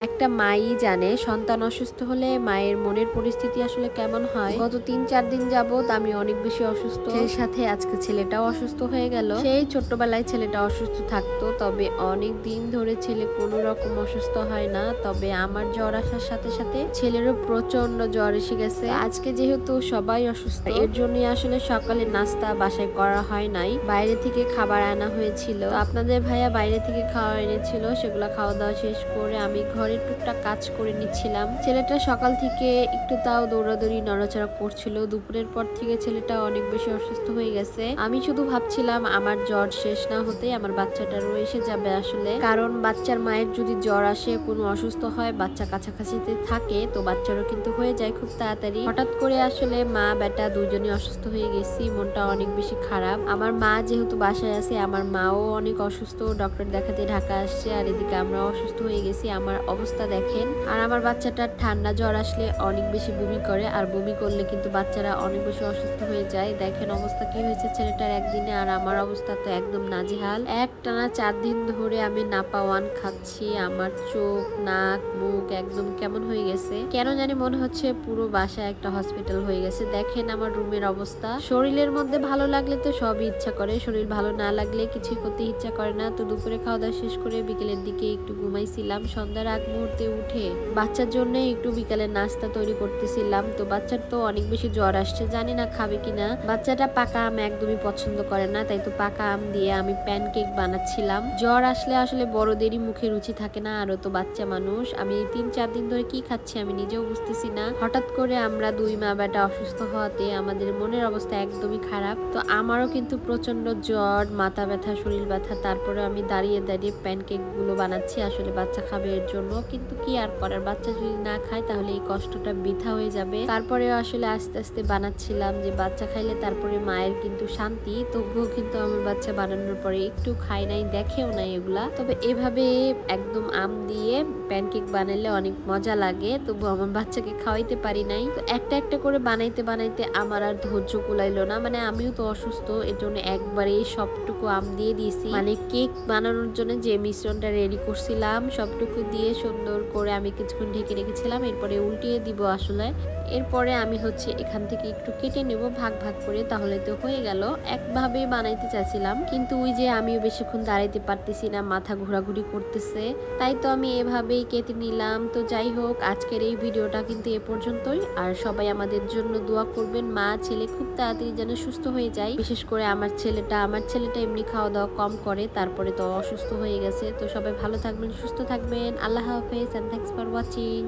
একটা মাই জানে সন্তান অসুস্থ হলে মায়ের মনের পরিস্থিতি আসলে কেমন হয়। গত ৩-৪ দিন যাবত আমি অনেক বেশি অসুস্থ, সেই সাথে আজকে ছেলেটাও অসুস্থ হয়ে গেল। সেই ছোট্টবেলায় ছেলেটা অসুস্থ থাকতো, তবে অনেক দিন ধরে ছেলে কোনো রকম অসুস্থ হয় না। তবে আমার জ্বর আসার সাথে সাথে ছেলেরও প্রচন্ড জ্বর এসে গেছে। আজকে যেহেতু সবাই অসুস্থ, এর জন্যই আসলে সকালে নাস্তা বাসায় করা হয় নাই, বাইরে থেকে খাবার আনা হয়েছিল। আপনাদের ভাইয়া বাইরে থেকে খাওয়া এনেছিল, সেগুলো খাওয়া দাওয়া শেষ করে আমি ঘরে টুকটাক কাজ করে নিচ্ছিলাম। ছেলেটা সকাল থেকে একটু তাও দৌড়াদৌড়ি নড়াচড়া করছিল। দুপুরের পর থেকে ছেলেটা অনেক বেশি অসুস্থ হয়ে গেছে। আমি শুধু ভাবছিলাম আমার জ্বর শেষ না হতে আমার বাচ্চাটারও এসে যাবে আসলে, কারণ বাচ্চার মায়ের যদি জ্বর আসে, কোনো অসুস্থ হয়, বাচ্চা কাছাকাছিতে থাকে, তো বাচ্চারও কিন্তু হয়ে যায় খুব তাড়াতাড়ি। হঠাৎ করে আসলে মা বেটা দুজনই অসুস্থ হয়ে গেছি, মনটা অনেক বেশি খারাপ। আমার মা যেহেতু বাসায় আছে, আমার মাও অনেক অসুস্থ, ডক্টর দেখাতে ঢাকা আসছে, আর এদিকে আমরাও অসুস্থ হয়ে গেছি। আমার অবস্থা দেখেন। আর আমার বাচ্চাটার ঠান্ডা জ্বর আসলে অনেক বেশি বমি করে, আর বমি করলে কিন্তু বাচ্চারা অনেক বেশি অসুস্থ হয়ে যায়। দেখেন অবস্থা কি হয়েছে ছেলেটার একদিনে, আর আমার অবস্থা তো একদম নাজেহাল। একটানা 4 দিন ধরে আমি নাপাওয়ান খাচ্ছি। আমার চোখ, নাক, মুখ একদম কেমন হয়ে গেছে, কেন জানি মনে হচ্ছে পুরো বাসা একটা হসপিটাল হয়ে গেছে। দেখেন আমার রুমের অবস্থা। শরীরের মধ্যে ভালো লাগলে তো সবই ইচ্ছা করে, শরীর ভালো না লাগলে কিছুই করতে ইচ্ছা করে না। তো দুপুরে খাওয়া দাওয়া শেষ করে বিকেলের দিকে একটু ঘুমাইছিলাম। সন্ধ্যার আগ মুহূর্তে উঠে বাচ্চার জন্য একটু বিকালের নাস্তা তৈরি করতেছিলাম। তো বাচ্চার তো অনেক বেশি জ্বর আসছে, জানি না খাবে কিনা। বাচ্চাটা পাকা আম একদমই পছন্দ করে না, তাই তো পাকা আম দিয়ে আমি প্যানকেক বানাচ্ছিলাম। জ্বর আসলে আসলে বড়দেরই মুখে রুচি থাকে না, আরো তো বাচ্চা মানুষ। আমি 3-4 দিন ধরে কি খাচ্ছি আমি নিজেও বুঝতেছি না। হঠাৎ করে আমরা দুই মা বেটা অসুস্থ হওয়াতে আমাদের মনের অবস্থা একদমই খারাপ। তো আমারও কিন্তু প্রচন্ড জ্বর, মাথা ব্যথা, শরীর ব্যথা, তারপরে আমি দাঁড়িয়ে দাঁড়িয়ে প্যানকেক গুলো বানাচ্ছি আসলে বাচ্চা খাবে এর জন্য। কিন্তু কি আর করার, বাচ্চা যদি না খায় তাহলে এই কষ্টটা বৃথা হয়ে যাবে। তারপরে আসলে আস্তে আস্তে বানাচ্ছিলাম যে বাচ্চা খাইলে তারপরে মায়ের কিন্তু শান্তি। তবুও কিন্তু আমার বাচ্চা বানানোর পরে একটু খায় নাই, দেখেও নাই এগুলা। তবে এভাবে একদম আম দিয়ে প্যানকেক বানালে অনেক মজা লাগে, তবু আমার বাচ্চাকে খাওয়াইতে পারি নাই। তো একটা একটা করে বানাইতে বানাইতে আমার আর ধৈর্য কুলাইলো না, মানে আমিও তো অসুস্থ, এর জন্য একবারে সবটুকু আম দিয়ে দিয়েছি। মানে কেক বানানোর জন্য যে মিশ্রণটা রেডি করছিলাম সবটুকু দিয়ে সুন্দর করে আমি কিছুক্ষণ ঢেকে রেখেছিলাম, এরপরে উল্টিয়ে দিব আসলে। এরপরে আমি হচ্ছে এখান থেকে একটু কেটে নেব ভাগ ভাগ করে, তাহলে তো হয়ে গেল। একভাবে বানাইতে চাইছিলাম, কিন্তু ওই যে আমিও বেশিক্ষণ দাঁড়াইতে পারতেছি না, মাথা ঘোরাঘুরি করতেছে, তাই তো আমি এভাবেই কেটে নিলাম। তো যাই হোক, আজকের এই ভিডিওটা কিন্তু এ পর্যন্তই। আর সবাই আমাদের জন্য দোয়া করবেন, মা ছেলে খুব তাড়াতাড়ি যেন সুস্থ হয়ে যায়। বিশেষ করে আমার ছেলেটা এমনি খাওয়া দাওয়া কম করে, তারপরে তো অসুস্থ হয়ে গেছে। তো সবাই ভালো থাকবেন, সুস্থ থাকবেন। আল্লাহ হাফেজ, এন্ড থ্যাঙ্কস ফর ওয়াচিং।